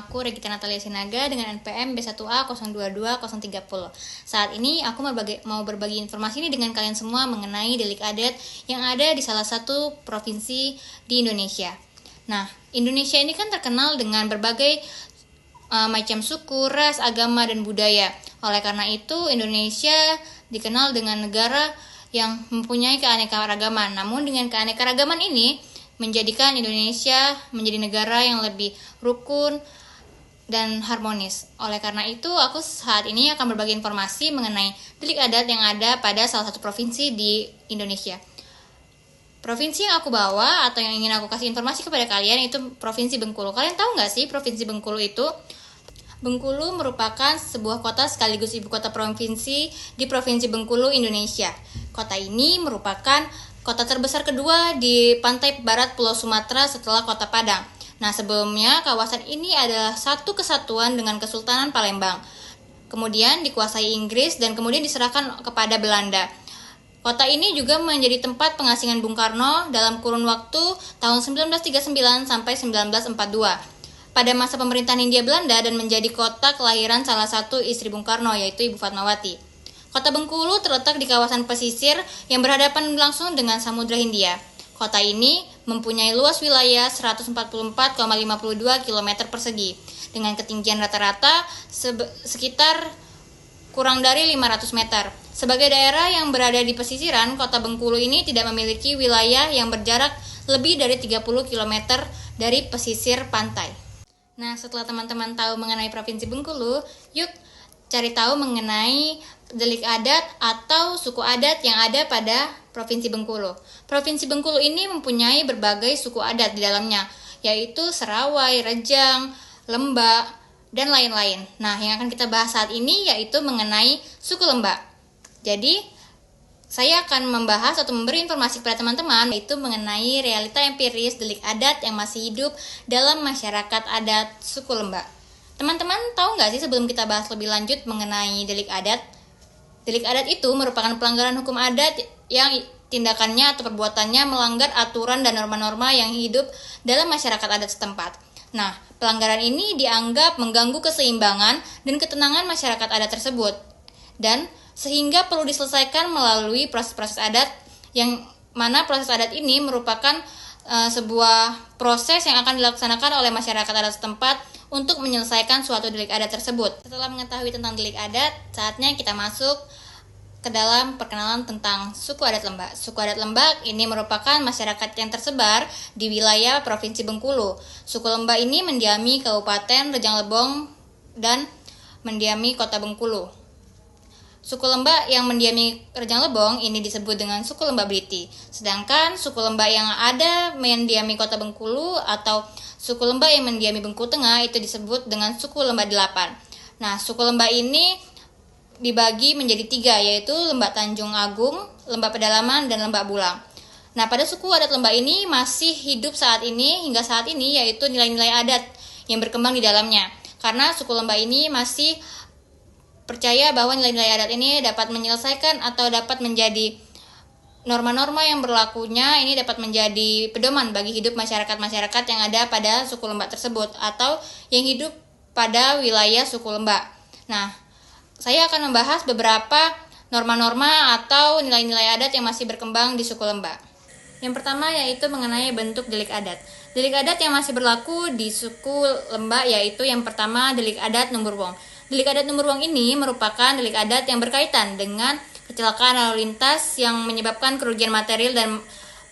Nama aku Regita Natalia Sinaga dengan NPM B1A 022030. Saat ini aku mau berbagi informasi ini dengan kalian semua mengenai delik adat yang ada di salah satu provinsi di Indonesia. Nah, Indonesia ini kan terkenal dengan berbagai macam suku, ras, agama, dan budaya. Oleh karena itu, Indonesia dikenal dengan negara yang mempunyai keanekaragaman. Namun dengan keanekaragaman ini menjadikan Indonesia menjadi negara yang lebih rukun dan harmonis. Oleh karena itu, aku saat ini akan berbagi informasi mengenai delik adat yang ada pada salah satu provinsi di Indonesia. Provinsi yang aku bawa atau yang ingin aku kasih informasi kepada kalian itu Provinsi Bengkulu. Kalian tahu nggak sih Provinsi Bengkulu itu? Bengkulu merupakan sebuah kota sekaligus ibu kota provinsi di Provinsi Bengkulu, Indonesia. Kota ini merupakan kota terbesar kedua di pantai barat Pulau Sumatera setelah Kota Padang. Nah, sebelumnya kawasan ini adalah satu kesatuan dengan Kesultanan Palembang. Kemudian dikuasai Inggris dan kemudian diserahkan kepada Belanda. Kota ini juga menjadi tempat pengasingan Bung Karno dalam kurun waktu tahun 1939 sampai 1942. Pada masa pemerintahan Hindia Belanda dan menjadi kota kelahiran salah satu istri Bung Karno, yaitu Ibu Fatmawati. Kota Bengkulu terletak di kawasan pesisir yang berhadapan langsung dengan Samudra Hindia. Kota ini mempunyai luas wilayah 144,52 km persegi dengan ketinggian rata-rata sekitar kurang dari 500 meter. Sebagai daerah yang berada di pesisiran, Kota Bengkulu ini tidak memiliki wilayah yang berjarak lebih dari 30 km dari pesisir pantai. Nah, setelah teman-teman tahu mengenai Provinsi Bengkulu, yuk cari tahu mengenai delik adat atau suku adat yang ada pada Provinsi Bengkulu. Provinsi Bengkulu ini mempunyai berbagai suku adat di dalamnya, yaitu Serawai, Rejang, Lembak, dan lain-lain. Nah, yang akan kita bahas saat ini yaitu mengenai suku Lembak. Jadi, saya akan membahas atau memberi informasi kepada teman-teman yaitu mengenai realita empiris delik adat yang masih hidup dalam masyarakat adat suku Lembak. Teman-teman tahu nggak sih sebelum kita bahas lebih lanjut mengenai delik adat? Delik adat itu merupakan pelanggaran hukum adat yang tindakannya atau perbuatannya melanggar aturan dan norma-norma yang hidup dalam masyarakat adat setempat. Nah, pelanggaran ini dianggap mengganggu keseimbangan dan ketenangan masyarakat adat tersebut. Dan sehingga perlu diselesaikan melalui proses-proses adat yang mana proses adat ini merupakan sebuah proses yang akan dilaksanakan oleh masyarakat adat setempat untuk menyelesaikan suatu delik adat tersebut. Setelah mengetahui tentang delik adat, saatnya kita masuk ke dalam perkenalan tentang suku adat Lembak. Suku adat Lembak ini merupakan masyarakat yang tersebar di wilayah Provinsi Bengkulu. Suku Lembak ini mendiami Kabupaten Rejang Lebong dan mendiami Kota Bengkulu. Suku Lembak yang mendiami Rejang Lebong ini disebut dengan suku Lembak Briti. Sedangkan suku Lembak yang ada mendiami Kota Bengkulu atau suku Lembak yang mendiami Bengkulu Tengah itu disebut dengan suku Lembak 8. Nah, suku Lembak ini dibagi menjadi 3, yaitu Lembak Tanjung Agung, Lembak Pedalaman, dan Lembak Bulang. Nah, pada suku adat Lembak ini masih hidup hingga saat ini yaitu nilai-nilai adat yang berkembang di dalamnya. Karena suku Lembak ini masih percaya bahwa nilai-nilai adat ini dapat menyelesaikan atau dapat menjadi norma-norma yang berlakunya ini dapat menjadi pedoman bagi hidup masyarakat-masyarakat yang ada pada suku Lembak tersebut atau yang hidup pada wilayah suku Lembak. Nah, saya akan membahas beberapa norma-norma atau nilai-nilai adat yang masih berkembang di suku Lembak. Yang pertama yaitu mengenai bentuk delik adat. Delik adat yang masih berlaku di suku Lembak yaitu yang pertama delik adat Numurwong. Delik adat Numurwong ini merupakan delik adat yang berkaitan dengan kecelakaan lalu lintas yang menyebabkan kerugian material dan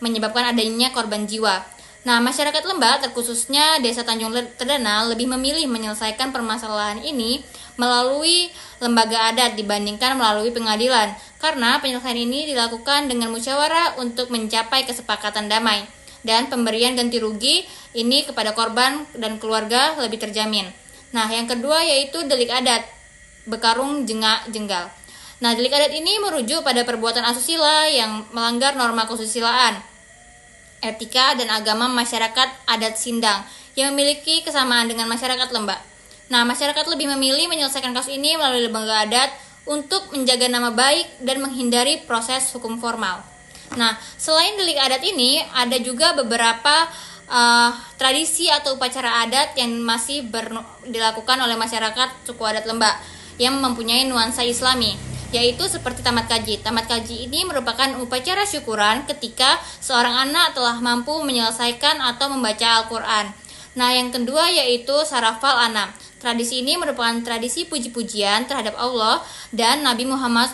menyebabkan adanya korban jiwa. Nah, masyarakat Lembak, terkhususnya Desa Tanjung Terdana, lebih memilih menyelesaikan permasalahan ini melalui lembaga adat dibandingkan melalui pengadilan, karena penyelesaian ini dilakukan dengan musyawarah untuk mencapai kesepakatan damai, dan pemberian ganti rugi ini kepada korban dan keluarga lebih terjamin. Nah, yang kedua yaitu delik adat Bekarung Jenggal. Nah, delik adat ini merujuk pada perbuatan asusila yang melanggar norma kesusilaan, etika, dan agama masyarakat adat Sindang yang memiliki kesamaan dengan masyarakat Lembak. Nah, masyarakat lebih memilih menyelesaikan kasus ini melalui lembaga adat untuk menjaga nama baik dan menghindari proses hukum formal. Nah, selain delik adat ini, ada juga beberapa tradisi atau upacara adat yang masih dilakukan oleh masyarakat suku adat Lembak yang mempunyai nuansa Islami, yaitu seperti tamat kaji. Tamat kaji ini merupakan upacara syukuran ketika seorang anak telah mampu menyelesaikan atau membaca Al-Quran. Nah, yang kedua yaitu Sarafal Anam. Tradisi ini merupakan tradisi puji-pujian terhadap Allah dan Nabi Muhammad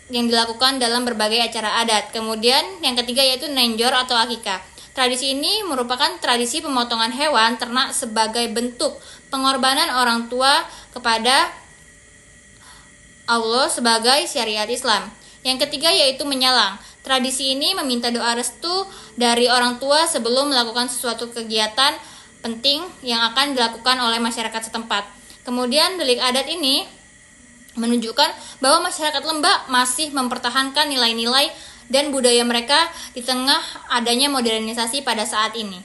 yang dilakukan dalam berbagai acara adat. Kemudian yang ketiga yaitu Nenjor atau Akikah. Tradisi ini merupakan tradisi pemotongan hewan ternak sebagai bentuk pengorbanan orang tua kepada Allah sebagai syariat Islam. Yang ketiga yaitu menyalang. Tradisi ini meminta doa restu dari orang tua sebelum melakukan sesuatu kegiatan penting yang akan dilakukan oleh masyarakat setempat. Kemudian delik adat ini menunjukkan bahwa masyarakat Lembak masih mempertahankan nilai-nilai dan budaya mereka di tengah adanya modernisasi pada saat ini.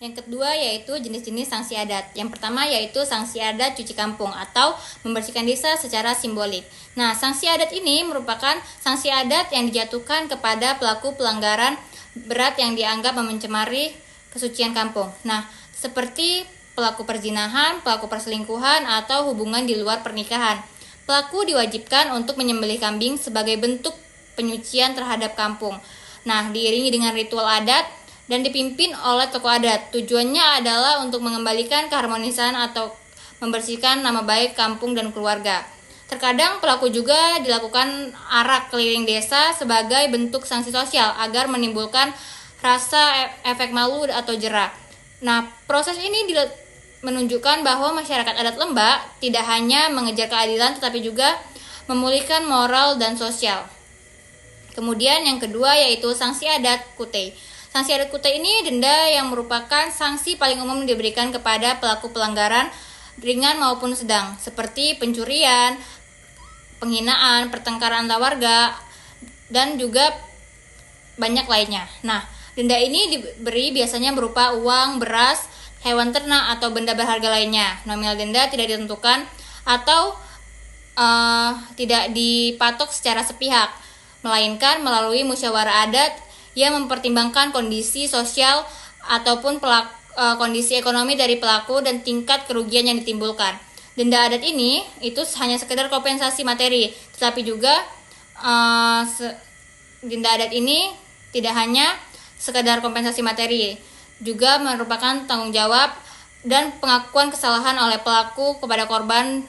Yang kedua yaitu jenis-jenis sanksi adat. Yang pertama yaitu sanksi adat cuci kampung atau membersihkan desa secara simbolik. Nah, sanksi adat ini merupakan sanksi adat yang dijatuhkan kepada pelaku pelanggaran berat yang dianggap mencemari kesucian kampung. Nah, seperti pelaku perzinahan, pelaku perselingkuhan, atau hubungan di luar pernikahan. Pelaku diwajibkan untuk menyembelih kambing sebagai bentuk penyucian terhadap kampung. Nah, diiringi dengan ritual adat dan dipimpin oleh tokoh adat. Tujuannya adalah untuk mengembalikan keharmonisan atau membersihkan nama baik kampung dan keluarga. Terkadang pelaku juga dilakukan arak keliling desa sebagai bentuk sanksi sosial agar menimbulkan rasa efek malu atau jera. Nah, proses ini menunjukkan bahwa masyarakat adat Lembak tidak hanya mengejar keadilan tetapi juga memulihkan moral dan sosial. Kemudian yang kedua yaitu sanksi adat kutei. Sanksi adat kutei ini denda yang merupakan sanksi paling umum diberikan kepada pelaku pelanggaran ringan maupun sedang, seperti pencurian, penghinaan, pertengkaran antar warga, dan juga banyak lainnya. Nah, denda ini diberi biasanya berupa uang, beras, hewan ternak, atau benda berharga lainnya. Nominal denda tidak ditentukan atau tidak dipatok secara sepihak, melainkan melalui musyawarah adat yang mempertimbangkan kondisi sosial ataupun kondisi ekonomi dari pelaku dan tingkat kerugian yang ditimbulkan. Denda adat ini itu hanya sekedar kompensasi materi, tetapi juga denda adat ini tidak hanya sekedar kompensasi materi, juga merupakan tanggung jawab dan pengakuan kesalahan oleh pelaku kepada korban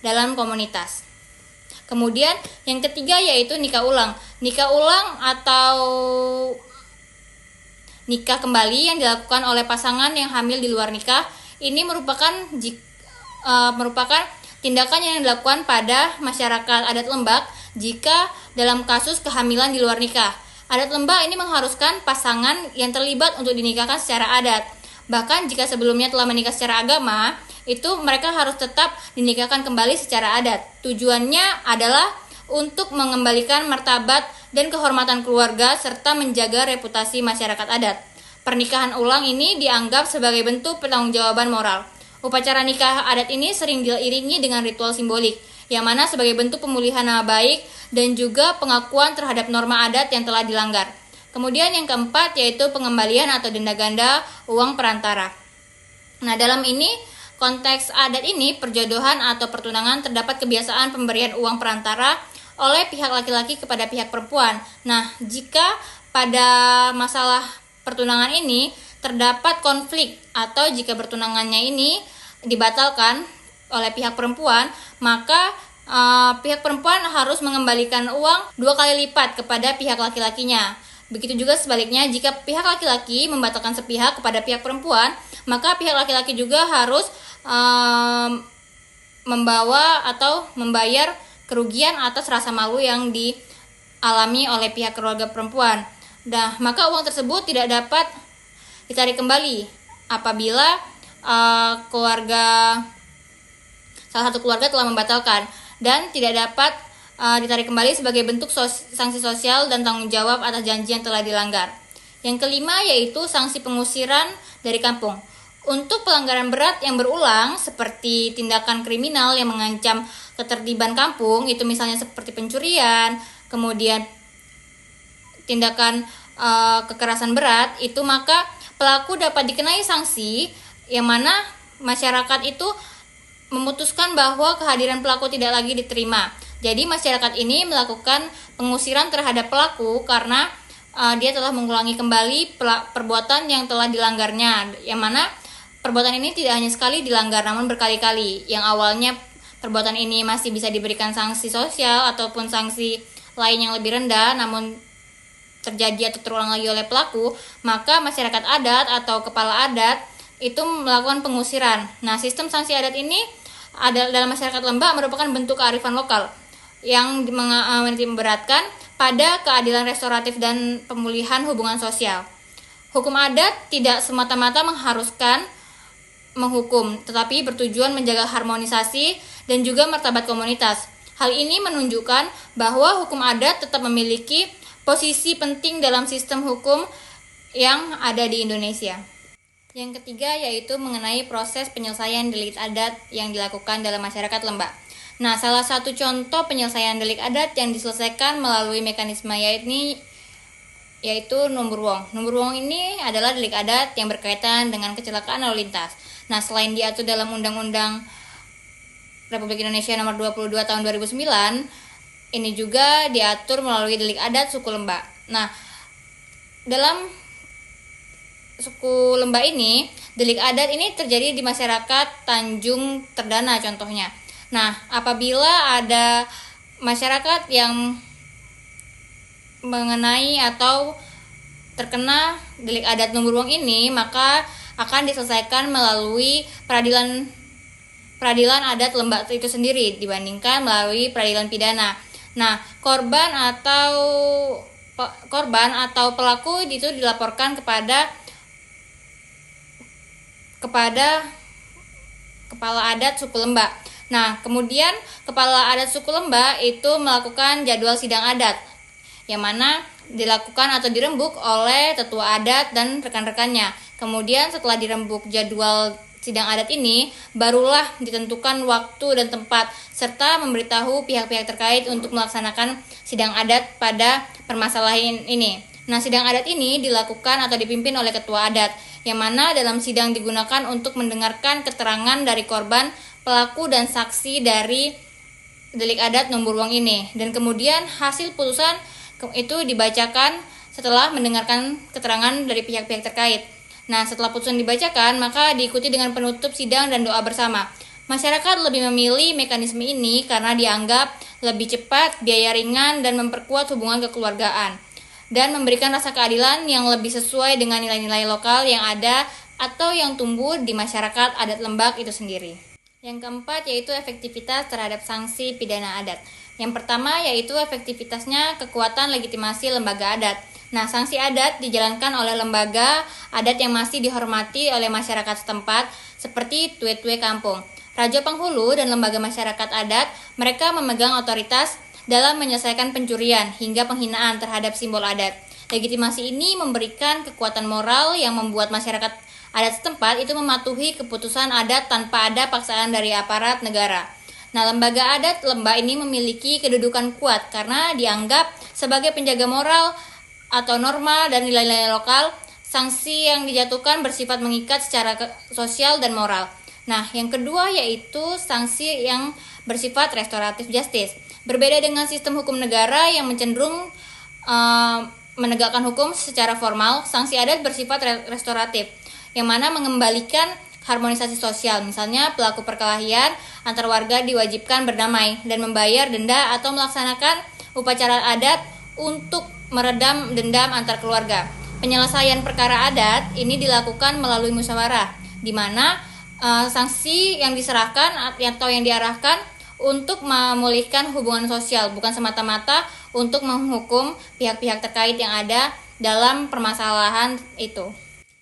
dalam komunitas. Kemudian yang ketiga yaitu nikah ulang. Nikah ulang atau nikah kembali yang dilakukan oleh pasangan yang hamil di luar nikah ini merupakan tindakan yang dilakukan pada masyarakat adat Lembak jika dalam kasus kehamilan di luar nikah. Adat Lembak ini mengharuskan pasangan yang terlibat untuk dinikahkan secara adat. Bahkan jika sebelumnya telah menikah secara agama, itu mereka harus tetap dinikahkan kembali secara adat. Tujuannya adalah untuk mengembalikan martabat dan kehormatan keluarga serta menjaga reputasi masyarakat adat. Pernikahan ulang ini dianggap sebagai bentuk pertanggungjawaban moral. Upacara nikah adat ini sering diiringi dengan ritual simbolik, yang mana sebagai bentuk pemulihan nama baik dan juga pengakuan terhadap norma adat yang telah dilanggar. Kemudian yang keempat yaitu pengembalian atau denda ganda uang perantara. Nah, dalam konteks adat ini, perjodohan atau pertunangan terdapat kebiasaan pemberian uang perantara oleh pihak laki-laki kepada pihak perempuan. Nah, jika pada masalah pertunangan ini terdapat konflik atau jika pertunangannya ini dibatalkan oleh pihak perempuan, maka pihak perempuan harus mengembalikan uang 2 kali lipat kepada pihak laki-lakinya. Begitu juga sebaliknya, jika pihak laki-laki membatalkan sepihak kepada pihak perempuan, maka pihak laki-laki juga harus membawa atau membayar kerugian atas rasa malu yang dialami oleh pihak keluarga perempuan. Nah, maka uang tersebut tidak dapat ditarik kembali apabila salah satu keluarga telah membatalkan dan tidak dapat ditarik kembali sebagai bentuk sanksi sosial dan tanggung jawab atas janji yang telah dilanggar. Yang kelima yaitu sanksi pengusiran dari kampung. Untuk pelanggaran berat yang berulang seperti tindakan kriminal yang mengancam ketertiban kampung, itu misalnya seperti pencurian, kemudian tindakan kekerasan berat, itu maka pelaku dapat dikenai sanksi yang mana masyarakat itu memutuskan bahwa kehadiran pelaku tidak lagi diterima. Jadi masyarakat ini melakukan pengusiran terhadap pelaku karena dia telah mengulangi kembali perbuatan yang telah dilanggarnya, yang mana perbuatan ini tidak hanya sekali dilanggar namun berkali-kali. Yang awalnya perbuatan ini masih bisa diberikan sanksi sosial ataupun sanksi lain yang lebih rendah, namun terjadi atau terulang lagi oleh pelaku, maka masyarakat adat atau kepala adat itu melakukan pengusiran. Nah, sistem sanksi adat ini dalam masyarakat Lembak merupakan bentuk kearifan lokal yang memberatkan pada keadilan restoratif dan pemulihan hubungan sosial. Hukum adat tidak semata-mata mengharuskan menghukum, tetapi bertujuan menjaga harmonisasi dan juga martabat komunitas. Hal ini menunjukkan bahwa hukum adat tetap memiliki posisi penting dalam sistem hukum yang ada di Indonesia. Yang ketiga yaitu mengenai proses penyelesaian delik adat yang dilakukan dalam masyarakat Lembak. Nah, salah satu contoh penyelesaian delik adat yang diselesaikan melalui mekanisme yaitu Numburwong. Numburwong ini adalah delik adat yang berkaitan dengan kecelakaan lalu lintas. Nah, selain diatur dalam Undang-Undang Republik Indonesia Nomor 22 Tahun 2009, ini juga diatur melalui delik adat suku Lembak. Nah, dalam suku Lembak ini, delik adat ini terjadi di masyarakat Tanjung Terdana contohnya. Nah, apabila ada masyarakat yang mengenai atau terkena delik adat Numburwong ini, maka akan diselesaikan melalui peradilan adat Lembak itu sendiri dibandingkan melalui peradilan pidana. Nah, korban atau pelaku itu dilaporkan kepada kepala adat suku Lembak. Nah, kemudian kepala adat suku Lembak itu melakukan jadwal sidang adat yang mana dilakukan atau dirembuk oleh tetua adat dan rekan-rekannya. Kemudian setelah dirembuk jadwal sidang adat ini, barulah ditentukan waktu dan tempat serta memberitahu pihak-pihak terkait untuk melaksanakan sidang adat pada permasalahan ini. Nah, sidang adat ini dilakukan atau dipimpin oleh ketua adat, yang mana dalam sidang digunakan untuk mendengarkan keterangan dari korban, pelaku, dan saksi dari delik adat Numburwong ini. Dan kemudian hasil putusan itu dibacakan setelah mendengarkan keterangan dari pihak-pihak terkait. Nah, setelah putusan dibacakan, maka diikuti dengan penutup sidang dan doa bersama. Masyarakat lebih memilih mekanisme ini karena dianggap lebih cepat, biaya ringan, dan memperkuat hubungan kekeluargaan, dan memberikan rasa keadilan yang lebih sesuai dengan nilai-nilai lokal yang ada atau yang tumbuh di masyarakat adat Lembak itu sendiri. Yang keempat yaitu efektivitas terhadap sanksi pidana adat. Yang pertama yaitu efektivitasnya kekuatan legitimasi lembaga adat. Nah, sanksi adat dijalankan oleh lembaga adat yang masih dihormati oleh masyarakat setempat seperti tue-tue kampung. Raja penghulu dan lembaga masyarakat adat, mereka memegang otoritas dalam menyelesaikan pencurian hingga penghinaan terhadap simbol adat. Legitimasi ini memberikan kekuatan moral yang membuat masyarakat adat setempat itu mematuhi keputusan adat tanpa ada paksaan dari aparat negara. Nah, lembaga adat Lembak ini memiliki kedudukan kuat karena dianggap sebagai penjaga moral atau norma dan nilai-nilai lokal. Sanksi yang dijatuhkan bersifat mengikat secara sosial dan moral. Nah, yang kedua yaitu sanksi yang bersifat restoratif justice. Berbeda dengan sistem hukum negara yang mencenderung menegakkan hukum secara formal, sanksi adat bersifat restoratif, yang mana mengembalikan harmonisasi sosial. Misalnya, pelaku perkelahian antar warga diwajibkan berdamai dan membayar denda atau melaksanakan upacara adat untuk meredam dendam antar keluarga. Penyelesaian perkara adat ini dilakukan melalui musyawarah, di mana sanksi yang diserahkan atau yang diarahkan untuk memulihkan hubungan sosial, bukan semata-mata untuk menghukum pihak-pihak terkait yang ada dalam permasalahan itu.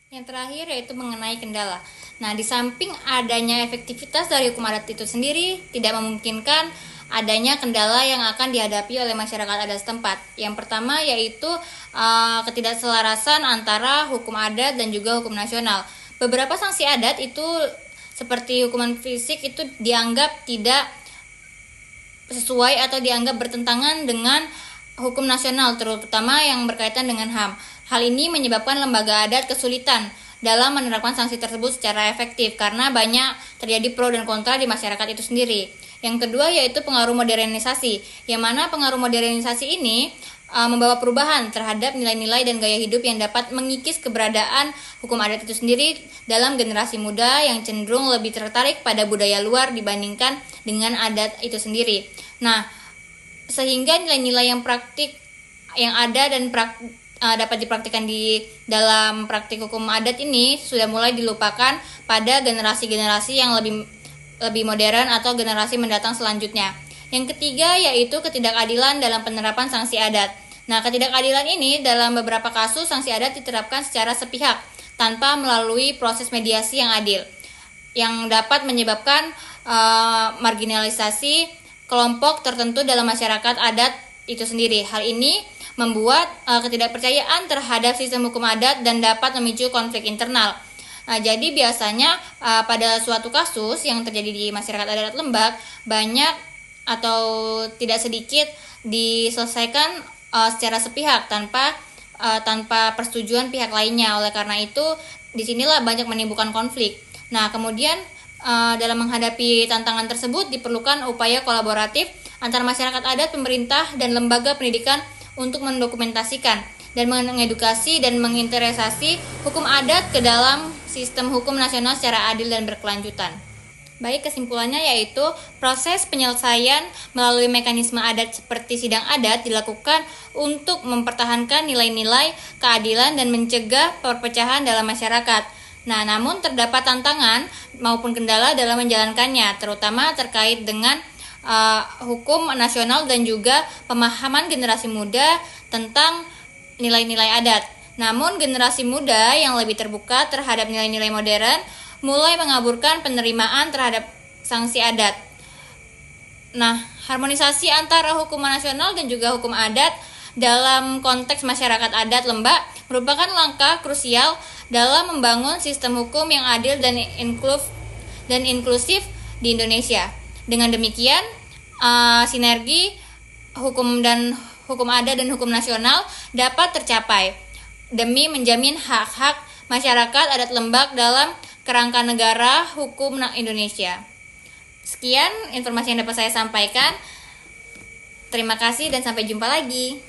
Yang terakhir yaitu mengenai kendala. Nah, di samping adanya efektivitas dari hukum adat itu sendiri, tidak memungkinkan adanya kendala yang akan dihadapi oleh masyarakat adat setempat. Yang pertama yaitu ketidakselarasan antara hukum adat dan juga hukum nasional. Beberapa sanksi adat itu seperti hukuman fisik itu dianggap tidak sesuai atau dianggap bertentangan dengan hukum nasional, terutama yang berkaitan dengan HAM. Hal ini menyebabkan lembaga adat kesulitan dalam menerapkan sanksi tersebut secara efektif karena banyak terjadi pro dan kontra di masyarakat itu sendiri. Yang kedua yaitu pengaruh modernisasi, yang mana pengaruh modernisasi ini membawa perubahan terhadap nilai-nilai dan gaya hidup yang dapat mengikis keberadaan hukum adat itu sendiri dalam generasi muda yang cenderung lebih tertarik pada budaya luar dibandingkan dengan adat itu sendiri. Nah, sehingga nilai-nilai yang praktik yang ada dan dapat dipraktikkan di dalam praktik hukum adat ini sudah mulai dilupakan pada generasi-generasi yang lebih modern atau generasi mendatang selanjutnya. Yang ketiga yaitu ketidakadilan dalam penerapan sanksi adat. Nah, ketidakadilan ini dalam beberapa kasus sanksi adat diterapkan secara sepihak tanpa melalui proses mediasi yang adil, yang dapat menyebabkan marginalisasi kelompok tertentu dalam masyarakat adat itu sendiri. Hal ini membuat ketidakpercayaan terhadap sistem hukum adat dan dapat memicu konflik internal. Nah, jadi biasanya pada suatu kasus yang terjadi di masyarakat adat Lembak, banyak atau tidak sedikit diselesaikan secara sepihak tanpa persetujuan pihak lainnya. Oleh karena itu, disinilah banyak menimbulkan konflik. Nah, kemudian dalam menghadapi tantangan tersebut diperlukan upaya kolaboratif antara masyarakat adat, pemerintah, dan lembaga pendidikan untuk mendokumentasikan dan mengedukasi dan mengintegrasi hukum adat ke dalam sistem hukum nasional secara adil dan berkelanjutan. Baik, kesimpulannya yaitu proses penyelesaian melalui mekanisme adat seperti sidang adat dilakukan untuk mempertahankan nilai-nilai keadilan dan mencegah perpecahan dalam masyarakat. Nah, namun terdapat tantangan maupun kendala dalam menjalankannya, terutama terkait dengan hukum nasional dan juga pemahaman generasi muda tentang nilai-nilai adat. Namun generasi muda yang lebih terbuka terhadap nilai-nilai modern mulai mengaburkan penerimaan terhadap sanksi adat. Nah, harmonisasi antara hukum nasional dan juga hukum adat dalam konteks masyarakat adat Lembak merupakan langkah krusial dalam membangun sistem hukum yang adil dan inklusif di Indonesia. Dengan demikian, sinergi hukum adat dan hukum nasional dapat tercapai demi menjamin hak-hak masyarakat adat Lembak dalam kerangka negara hukum Indonesia. Sekian informasi yang dapat saya sampaikan. Terima kasih dan sampai jumpa lagi.